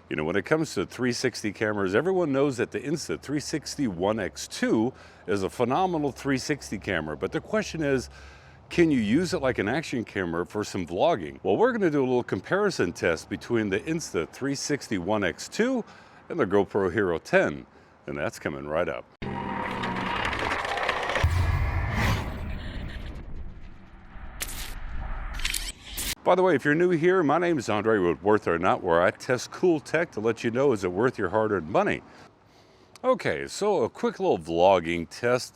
You know, when it comes to 360 cameras, everyone knows that the Insta360 One X2 is a phenomenal 360 camera, but the question is, can you use it like an action camera for some vlogging? Well, we're gonna do a little comparison test between the Insta360 One X2 and the GoPro Hero 10, and that's coming right up. By the way, if you're new here, my name is Andre with Worth or Not, where I test cool tech to let you know, is it worth your hard-earned money? Okay, so a quick little vlogging test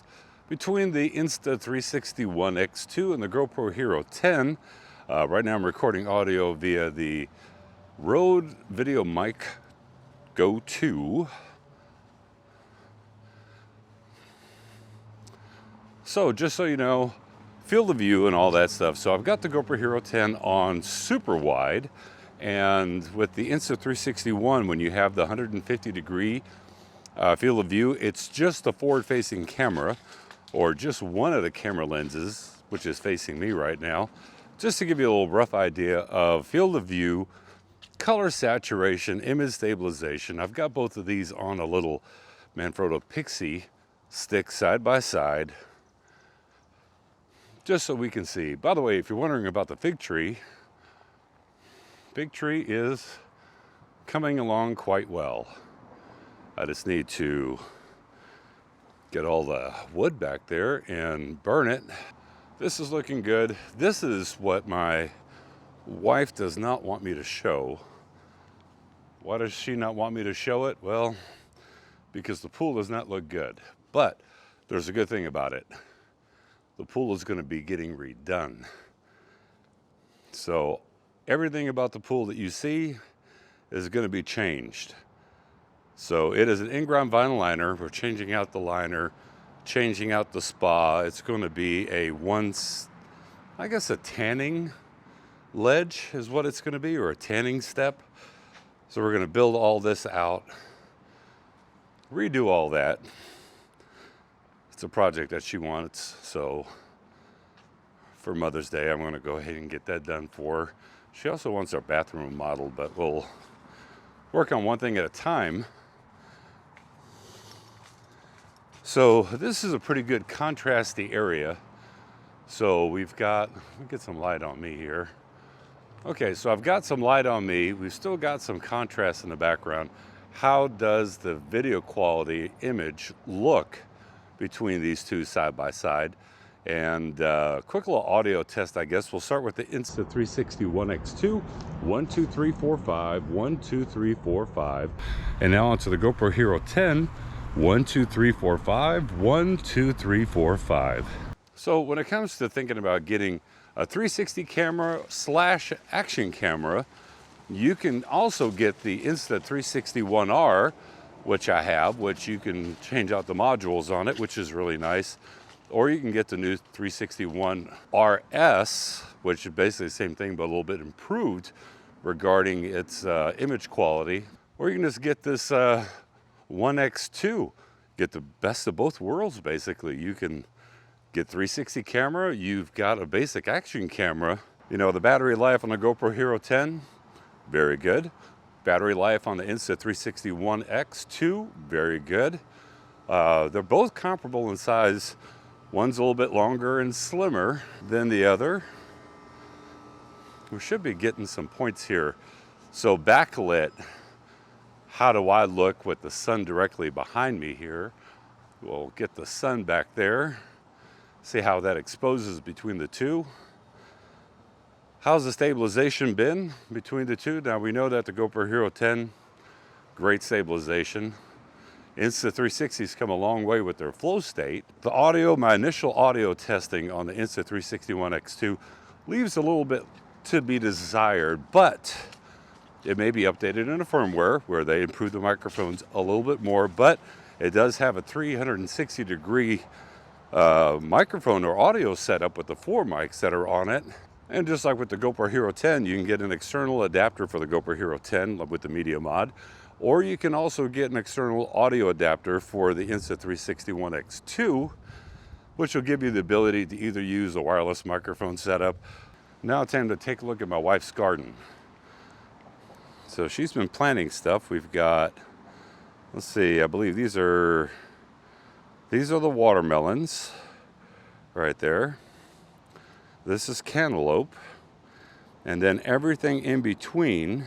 between the Insta360 One X2 and the GoPro Hero 10. Right now I'm recording audio via the Rode Video Mic Go 2. So just so you know, field of view and all that stuff. So I've got the GoPro Hero 10 on super wide, and with the Insta360 One, when you have the 150-degree field of view, it's just the forward-facing camera, or just one of the camera lenses, which is facing me right now, just to give you a little rough idea of field of view, color saturation, image stabilization. I've got both of these on a little Manfrotto Pixie stick side by side, just so we can see. By the way, if you're wondering about the fig tree is coming along quite well. I just need to get all the wood back there and burn it. This is looking good. This is what my wife does not want me to show. Why does she not want me to show it? Well, because the pool does not look good. But there's a good thing about it. The pool is going to be getting redone. So everything about the pool that you see is going to be changed. So it is an in-ground vinyl liner. We're changing out the liner, changing out the spa. It's going to be a a tanning ledge is what it's going to be, or a tanning step. So we're going to build all this out, redo all that. It's a project that she wants, so for Mother's Day, I'm going to go ahead and get that done for her. She also wants our bathroom remodeled, but we'll work on one thing at a time. So this is a pretty good contrasty area. So we've got, let me get some light on me here. Okay, so I've got some light on me. We've still got some contrast in the background. How does the video quality image look between these two side by side? And quick little audio test, I guess. We'll start with the Insta360 One X2, 1, 2, 3, 4, 5, 1, 2, 3, 4, 5. And now onto the GoPro Hero 10, 1, 2, 3, 4, 5, 1, 2, 3, 4, 5. So when it comes to thinking about getting a 360 camera / action camera, you can also get the Insta360 One R, which I have, which you can change out the modules on it, which is really nice. Or you can get the new 360 One RS, which is basically the same thing, but a little bit improved regarding its image quality. Or you can just get this One X2, get the best of both worlds, basically. You can get 360 camera, you've got a basic action camera. You know, the battery life on the GoPro Hero 10, very good. Battery life on the Insta360 One X2, very good. They're both comparable in size. One's a little bit longer and slimmer than the other. We should be getting some points here. So backlit, how do I look with the sun directly behind me here? We'll get the sun back there. See how that exposes between the two. How's the stabilization been between the two? Now we know that the GoPro Hero 10, great stabilization. Insta360's come a long way with their flow state. The audio, my initial audio testing on the Insta360 One X2 leaves a little bit to be desired, but it may be updated in a firmware where they improve the microphones a little bit more, but it does have a 360-degree microphone or audio setup with the 4 mics that are on it. And just like with the GoPro Hero 10, you can get an external adapter for the GoPro Hero 10 with the media mod, or you can also get an external audio adapter for the Insta360 One X2, which will give you the ability to either use a wireless microphone setup. Now it's time to take a look at my wife's garden. So she's been planting stuff. We've got, let's see, I believe these are the watermelons right there. This is cantaloupe. And then everything in between,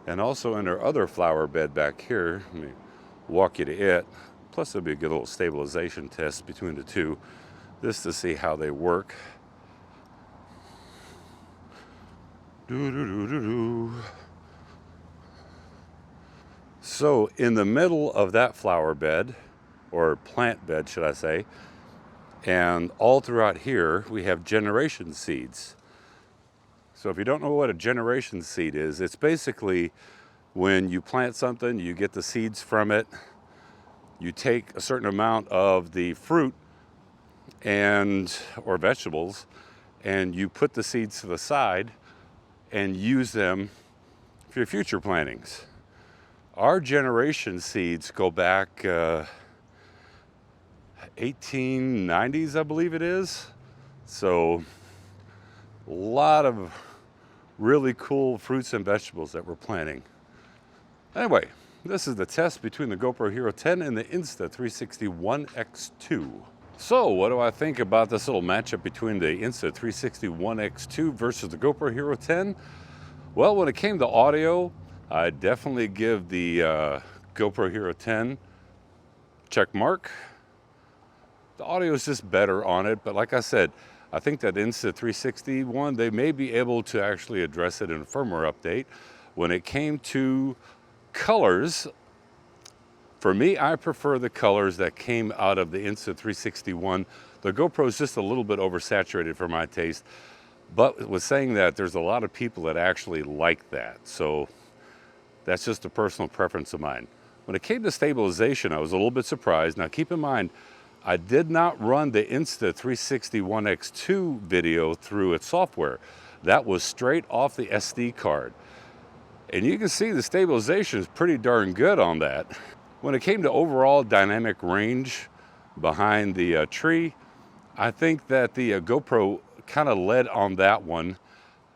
and also in our other flower bed back here, let me walk you to it. Plus there'll be a good little stabilization test between the two, just to see how they work. So in the middle of that flower bed, or plant bed should I say, and all throughout here we have generation seeds. So if you don't know what a generation seed is, it's basically when you plant something, you get the seeds from it, you take a certain amount of the fruit or vegetables, and you put the seeds to the side and use them for your future plantings. Our generation seeds go back 1890s, I believe it is. So a lot of really cool fruits and vegetables that we're planting. Anyway, this is the test between the GoPro Hero 10 and the Insta360 One X2. So what do I think about this little matchup between the Insta360 One X2 versus the GoPro Hero 10? Well, when it came to audio, I definitely give the GoPro Hero 10 check mark. The audio is just better on it, but like I said, I think that Insta360 one, they may be able to actually address it in a firmware update. When it came to colors, for me, I prefer the colors that came out of the Insta360 one. The GoPro is just a little bit oversaturated for my taste, but with saying that, there's a lot of people that actually like that. So that's just a personal preference of mine. When it came to stabilization, I was a little bit surprised. Now keep in mind, I did not run the Insta360 One X2 video through its software. That was straight off the SD card. And you can see the stabilization is pretty darn good on that. When it came to overall dynamic range behind the tree, I think that the GoPro kind of led on that one.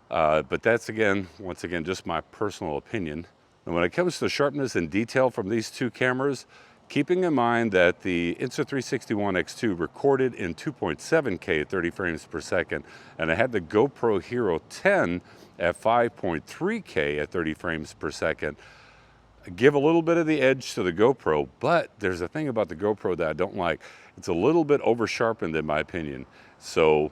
But that's once again, just my personal opinion. And when it comes to sharpness and detail from these two cameras, keeping in mind that the Insta360 One X2 recorded in 2.7K at 30 frames per second, and I had the GoPro Hero 10 at 5.3K at 30 frames per second, give a little bit of the edge to the GoPro, but there's a thing about the GoPro that I don't like. It's a little bit over sharpened in my opinion. So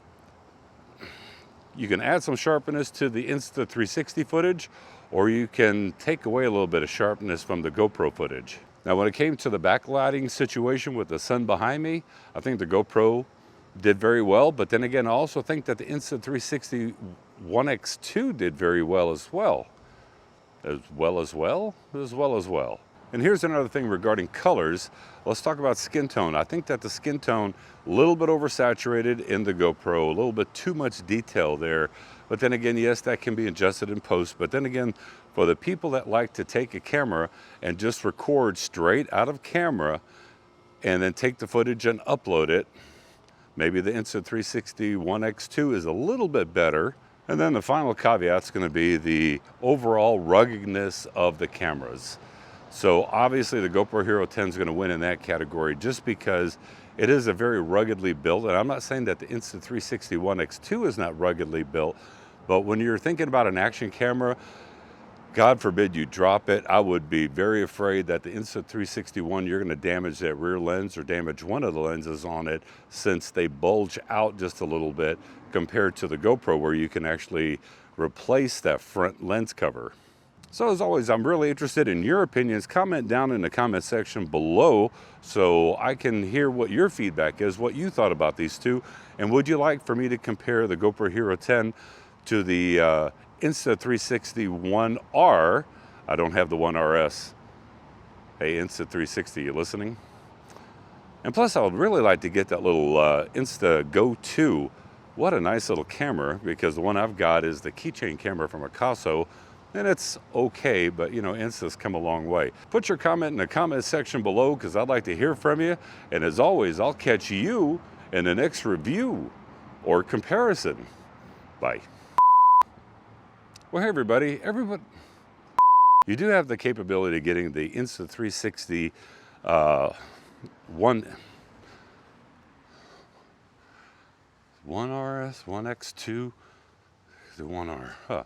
you can add some sharpness to the Insta360 footage, or you can take away a little bit of sharpness from the GoPro footage. Now, when it came to the backlighting situation with the sun behind me, I think the GoPro did very well, but then again, I also think that the Insta360 One X2 did very well as well. As well. And here's another thing regarding colors. Let's talk about skin tone. I think that the skin tone, a little bit oversaturated in the GoPro, a little bit too much detail there. But then again, yes, that can be adjusted in post. But then again, for the people that like to take a camera and just record straight out of camera and then take the footage and upload it, maybe the Insta360 One X2 is a little bit better. And then the final caveat is going to be the overall ruggedness of the cameras. So obviously the GoPro Hero 10 is going to win in that category just because it is a very ruggedly built, and I'm not saying that the Insta360 One X2 is not ruggedly built, but when you're thinking about an action camera, God forbid you drop it, I would be very afraid that the Insta360 One, you're going to damage that rear lens or damage one of the lenses on it, since they bulge out just a little bit compared to the GoPro where you can actually replace that front lens cover. So as always, I'm really interested in your opinions. Comment down in the comment section below so I can hear what your feedback is, what you thought about these two, and would you like for me to compare the GoPro Hero 10 to the Insta360 One R? I don't have the One RS. Hey, Insta360, you listening? And plus, I would really like to get that little Insta Go 2. What a nice little camera, because the one I've got is the keychain camera from Picasso, and it's okay, but you know, Insta's come a long way. Put your comment in the comment section below, because I'd like to hear from you. And as always, I'll catch you in the next review or comparison. Bye. Well, hey everybody. You do have the capability of getting the Insta360 One RS, One X2, the 1R, huh.